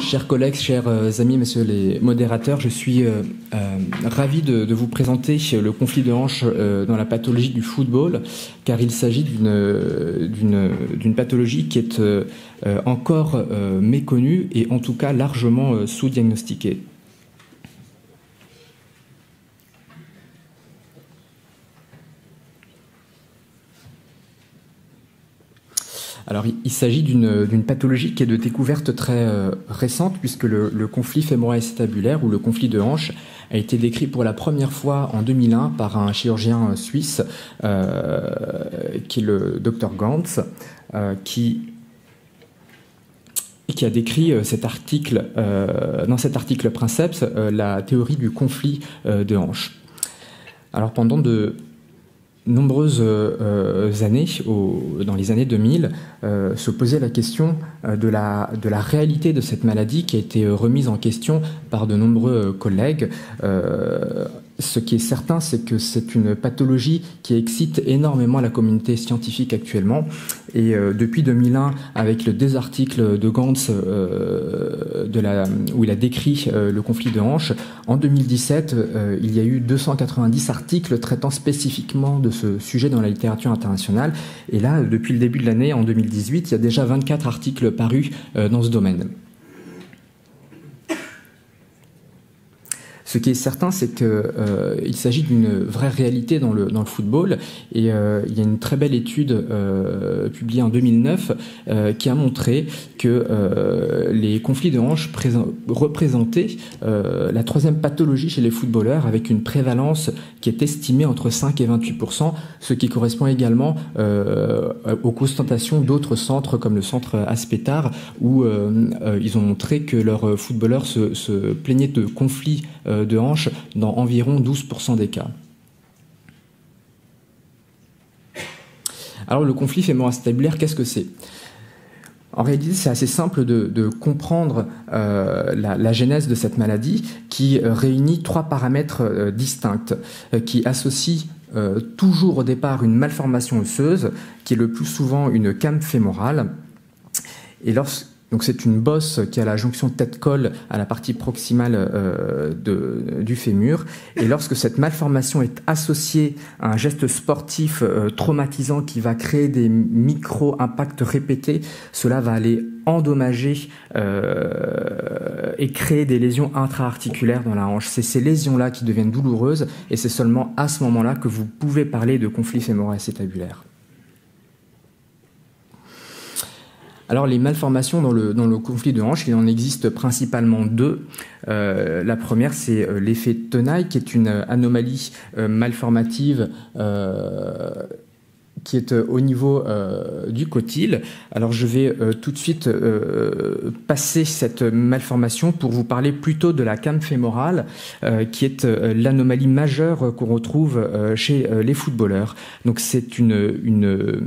Chers collègues, chers amis, messieurs les modérateurs, je suis ravi de vous présenter le conflit de hanche dans la pathologie du football, car il s'agit d'une pathologie qui est encore méconnue et en tout cas largement sous-diagnostiquée. Alors, il s'agit d'une pathologie qui est de découverte très récente, puisque le conflit fémoro-acétabulaire ou le conflit de hanche a été décrit pour la première fois en 2001 par un chirurgien suisse, qui est le Dr Gantz, qui a décrit cet article, dans cet article Princeps, la théorie du conflit de hanche. Alors, pendant de nombreuses années, dans les années 2000, se posait la question de la réalité de cette maladie qui a été remise en question par de nombreux collègues. Ce qui est certain, c'est que c'est une pathologie qui excite énormément la communauté scientifique actuellement. Et depuis 2001, avec le désarticle de Gantz, où il a décrit le conflit de hanche, en 2017, il y a eu 290 articles traitant spécifiquement de ce sujet dans la littérature internationale. Et là, depuis le début de l'année, en 2018, il y a déjà 24 articles parus dans ce domaine. Ce qui est certain, c'est qu'il s'agit d'une vraie réalité dans le football. Et il y a une très belle étude publiée en 2009 qui a montré que les conflits de hanche représentaient la troisième pathologie chez les footballeurs, avec une prévalence qui est estimée entre 5 et 28%, ce qui correspond également aux constatations d'autres centres, comme le centre Aspetar, où ils ont montré que leurs footballeurs se plaignaient de conflits de hanche dans environ 12% des cas. Alors le conflit fémoro-acétabulaire, qu'est-ce que c'est ? En réalité, c'est assez simple de comprendre la genèse de cette maladie qui réunit trois paramètres distincts, qui associent toujours au départ une malformation osseuse, qui est le plus souvent une came fémorale, et donc c'est une bosse qui a la jonction tête-colle à la partie proximale du fémur. Et lorsque cette malformation est associée à un geste sportif traumatisant qui va créer des micro-impacts répétés, cela va aller endommager et créer des lésions intra-articulaires dans la hanche. C'est ces lésions-là qui deviennent douloureuses et c'est seulement à ce moment-là que vous pouvez parler de conflit fémoro-acétabulaire. Alors les malformations dans le conflit de hanche, il en existe principalement deux. La première, c'est l'effet tenaille, qui est une anomalie malformative qui est au niveau du cotyle. Alors je vais tout de suite passer cette malformation pour vous parler plutôt de la came fémorale, qui est l'anomalie majeure qu'on retrouve chez les footballeurs. Donc c'est une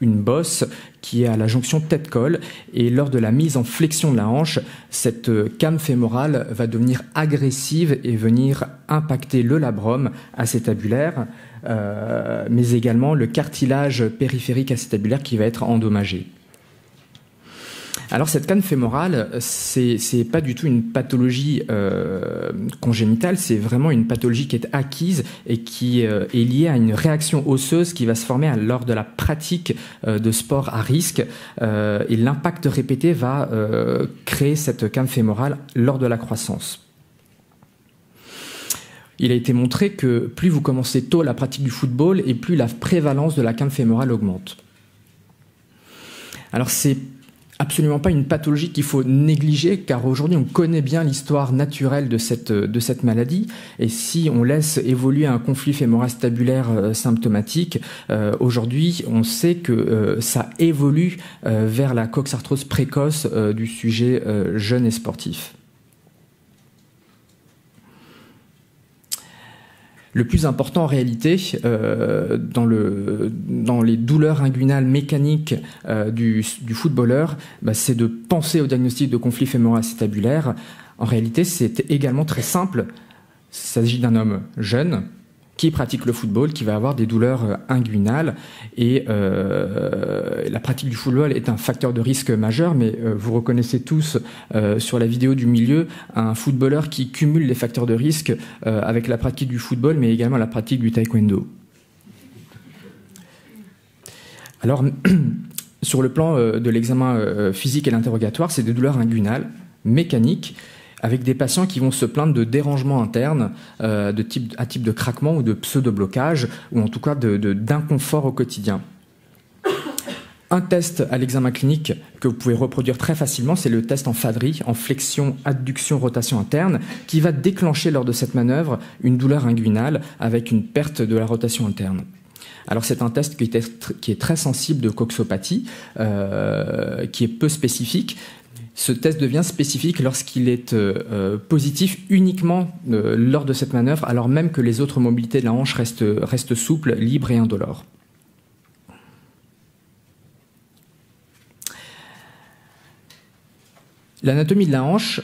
bosse qui est à la jonction tête-colle, et lors de la mise en flexion de la hanche, cette came fémorale va devenir agressive et venir impacter le labrum acétabulaire, mais également le cartilage périphérique acétabulaire qui va être endommagé. Alors cette came fémorale, c'est pas du tout une pathologie congénitale, c'est vraiment une pathologie qui est acquise et qui est liée à une réaction osseuse qui va se former lors de la pratique de sport à risque, et l'impact répété va créer cette came fémorale lors de la croissance. Il a été montré que plus vous commencez tôt la pratique du football et plus la prévalence de la came fémorale augmente. Alors c'est absolument pas une pathologie qu'il faut négliger, car aujourd'hui on connaît bien l'histoire naturelle de cette maladie, et si on laisse évoluer un conflit fémoro-acétabulaire symptomatique, aujourd'hui on sait que ça évolue vers la coxarthrose précoce du sujet jeune et sportif. Le plus important en réalité, dans les douleurs inguinales mécaniques du footballeur, c'est de penser au diagnostic de conflit fémoro-acétabulaire. En réalité, c'est également très simple. Il s'agit d'un homme jeune, qui pratique le football, qui va avoir des douleurs inguinales. Et la pratique du football est un facteur de risque majeur, mais vous reconnaissez tous sur la vidéo du milieu un footballeur qui cumule les facteurs de risque avec la pratique du football, mais également la pratique du taekwondo. Alors, sur le plan de l'examen physique et l'interrogatoire, c'est des douleurs inguinales, mécaniques, avec des patients qui vont se plaindre de dérangements internes, à type de craquement ou de pseudo-blocage, ou en tout cas d'inconfort au quotidien. Un test à l'examen clinique que vous pouvez reproduire très facilement, c'est le test en FADRI, en flexion, adduction, rotation interne, qui va déclencher lors de cette manœuvre une douleur inguinale avec une perte de la rotation interne. Alors c'est un test qui est très sensible de coxopathie, qui est peu spécifique. Ce test devient spécifique lorsqu'il est positif uniquement lors de cette manœuvre, alors même que les autres mobilités de la hanche restent souples, libres et indolores. L'anatomie de la hanche,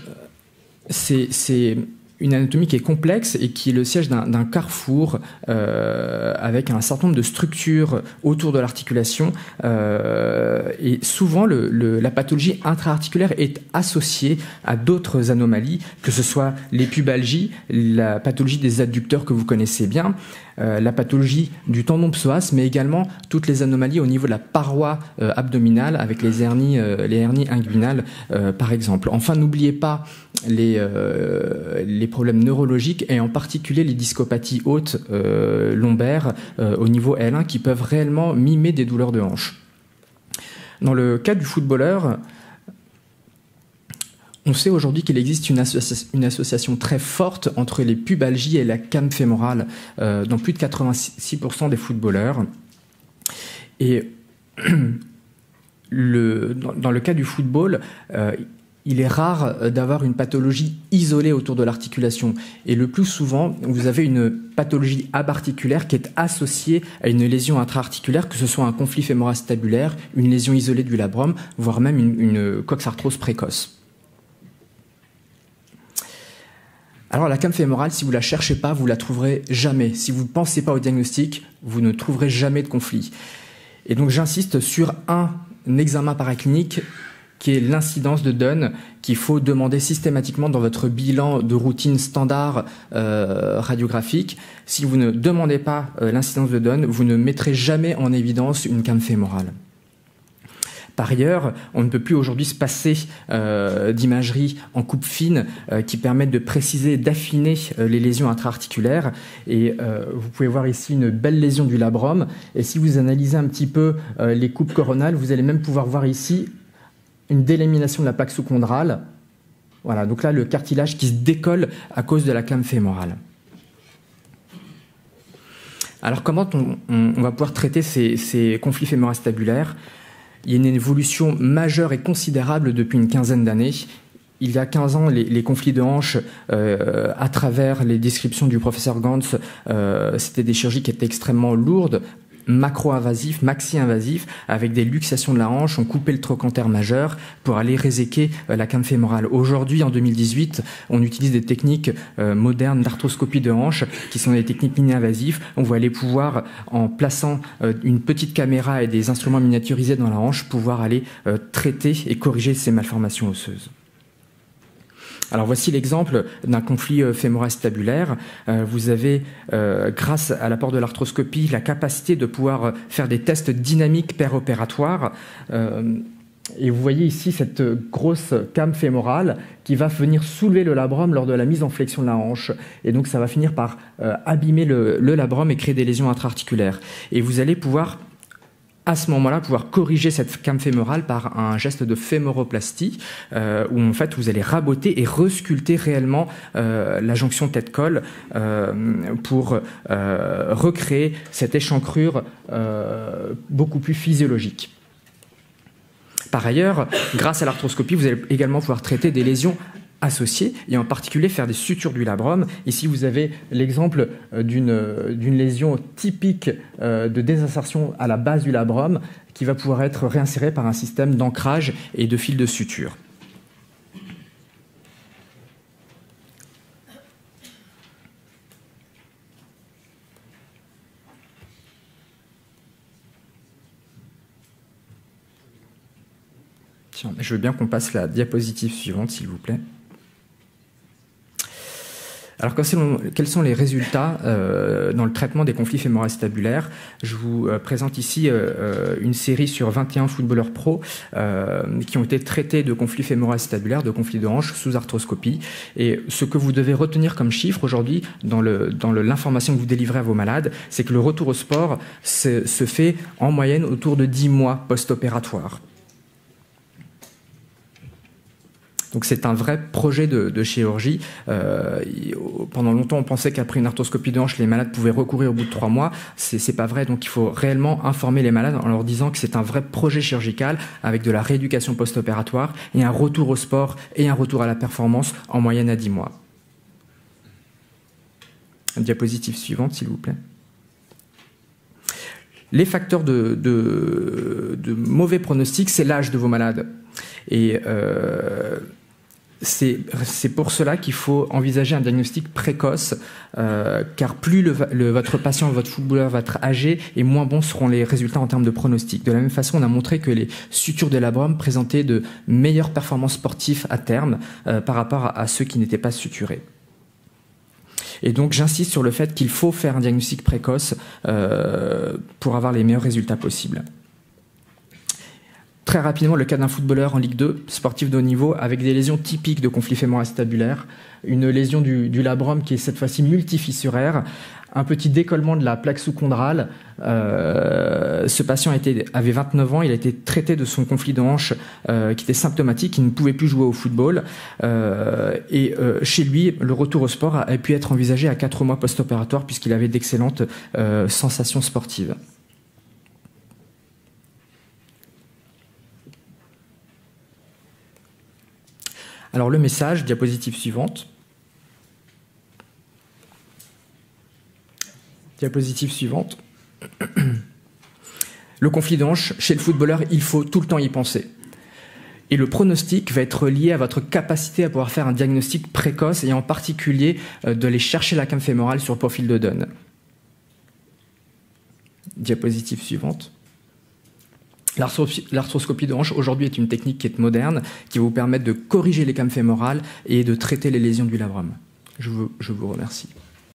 c'est une anatomie qui est complexe et qui est le siège d'un carrefour avec un certain nombre de structures autour de l'articulation. Et souvent, la pathologie intra-articulaire est associée à d'autres anomalies, que ce soit les pubalgies, la pathologie des adducteurs que vous connaissez bien, la pathologie du tendon psoas, mais également toutes les anomalies au niveau de la paroi abdominale avec les hernies inguinales, par exemple. Enfin, n'oubliez pas les problèmes neurologiques et en particulier les discopathies hautes lombaires au niveau L1 qui peuvent réellement mimer des douleurs de hanche. Dans le cas du footballeur, on sait aujourd'hui qu'il existe une association très forte entre les pubalgies et la came fémorale dans plus de 86% des footballeurs. Et dans le cas du football, il est rare d'avoir une pathologie isolée autour de l'articulation. Et le plus souvent, vous avez une pathologie abarticulaire qui est associée à une lésion intra-articulaire, que ce soit un conflit fémoracétabulaire, une lésion isolée du labrum, voire même une coxarthrose précoce. Alors la came fémorale, si vous ne la cherchez pas, vous ne la trouverez jamais. Si vous ne pensez pas au diagnostic, vous ne trouverez jamais de conflit. Et donc j'insiste sur un examen paraclinique qui est l'incidence de Dunn, qu'il faut demander systématiquement dans votre bilan de routine standard radiographique. Si vous ne demandez pas l'incidence de Dunn, vous ne mettrez jamais en évidence une came fémorale. Par ailleurs, on ne peut plus aujourd'hui se passer d'imagerie en coupe fine qui permettent de préciser et d'affiner les lésions intra-articulaires. Et vous pouvez voir ici une belle lésion du labrum. Et si vous analysez un petit peu les coupes coronales, vous allez même pouvoir voir ici une délamination de la plaque sous-chondrale. Voilà, donc là, le cartilage qui se décolle à cause de la came fémorale. Alors, comment on va pouvoir traiter ces conflits fémoracétabulaires ? Il y a une évolution majeure et considérable depuis une quinzaine d'années. Il y a 15 ans, les conflits de hanche, à travers les descriptions du professeur Gantz, c'était des chirurgies qui étaient extrêmement lourdes, macro-invasifs, maxi-invasifs, avec des luxations de la hanche. On coupait le trochanter majeur pour aller réséquer la came fémorale. Aujourd'hui, en 2018, on utilise des techniques modernes d'arthroscopie de hanche, qui sont des techniques mini-invasives. On va aller pouvoir, en plaçant une petite caméra et des instruments miniaturisés dans la hanche, pouvoir aller traiter et corriger ces malformations osseuses. Alors voici l'exemple d'un conflit fémoracétabulaire. Vous avez, grâce à l'apport de l'arthroscopie, la capacité de pouvoir faire des tests dynamiques péropératoires. Et vous voyez ici cette grosse came fémorale qui va venir soulever le labrum lors de la mise en flexion de la hanche. Et donc ça va finir par abîmer le labrum et créer des lésions intra-articulaires. Et vous allez pouvoir à ce moment-là, pouvoir corriger cette came fémorale par un geste de fémoroplastie où en fait vous allez raboter et resculpter réellement la jonction tête-colle pour recréer cette échancrure beaucoup plus physiologique. Par ailleurs, grâce à l'arthroscopie, vous allez également pouvoir traiter des lésions associées et en particulier faire des sutures du labrum. Ici, vous avez l'exemple d'une lésion typique de désinsertion à la base du labrum qui va pouvoir être réinsérée par un système d'ancrage et de fil de suture. Tiens, je veux bien qu'on passe la diapositive suivante, s'il vous plaît. Alors, quels sont les résultats dans le traitement des conflits fémoro-acétabulaires? Je vous présente ici une série sur 21 footballeurs pros qui ont été traités de conflits fémoro-acétabulaires, de conflits de hanche sous arthroscopie. Et ce que vous devez retenir comme chiffre aujourd'hui dans l'information que vous délivrez à vos malades, c'est que le retour au sport se fait en moyenne autour de 10 mois post-opératoire. Donc c'est un vrai projet de chirurgie. Pendant longtemps, on pensait qu'après une arthroscopie de hanche, les malades pouvaient recourir au bout de 3 mois. C'est pas vrai. Donc il faut réellement informer les malades en leur disant que c'est un vrai projet chirurgical avec de la rééducation post-opératoire et un retour au sport et un retour à la performance en moyenne à 10 mois. Diapositive suivante, s'il vous plaît. Les facteurs de mauvais pronostic, c'est l'âge de vos malades. Et c'est pour cela qu'il faut envisager un diagnostic précoce, car plus votre patient, votre footballeur va être âgé, et moins bons seront les résultats en termes de pronostic. De la même façon, on a montré que les sutures de labrum présentaient de meilleures performances sportives à terme par rapport à ceux qui n'étaient pas suturés. Et donc j'insiste sur le fait qu'il faut faire un diagnostic précoce pour avoir les meilleurs résultats possibles. Très rapidement, le cas d'un footballeur en Ligue 2, sportif de haut niveau, avec des lésions typiques de conflit fémoro-acétabulaire, une lésion du labrum qui est cette fois-ci multifissuraire, un petit décollement de la plaque sous-chondrale. Ce patient avait 29 ans, il a été traité de son conflit de hanche qui était symptomatique, il ne pouvait plus jouer au football. Chez lui, le retour au sport a pu être envisagé à 4 mois post-opératoire puisqu'il avait d'excellentes sensations sportives. Alors le message, diapositive suivante. Diapositive suivante. Le conflit de hanche, chez le footballeur, il faut tout le temps y penser. Et le pronostic va être lié à votre capacité à pouvoir faire un diagnostic précoce et en particulier d'aller chercher la came fémorale sur profil de Dunn. Diapositive suivante. L'arthroscopie de hanche aujourd'hui est une technique qui est moderne, qui va vous permettre de corriger les cames fémorales et de traiter les lésions du labrum. Je vous remercie.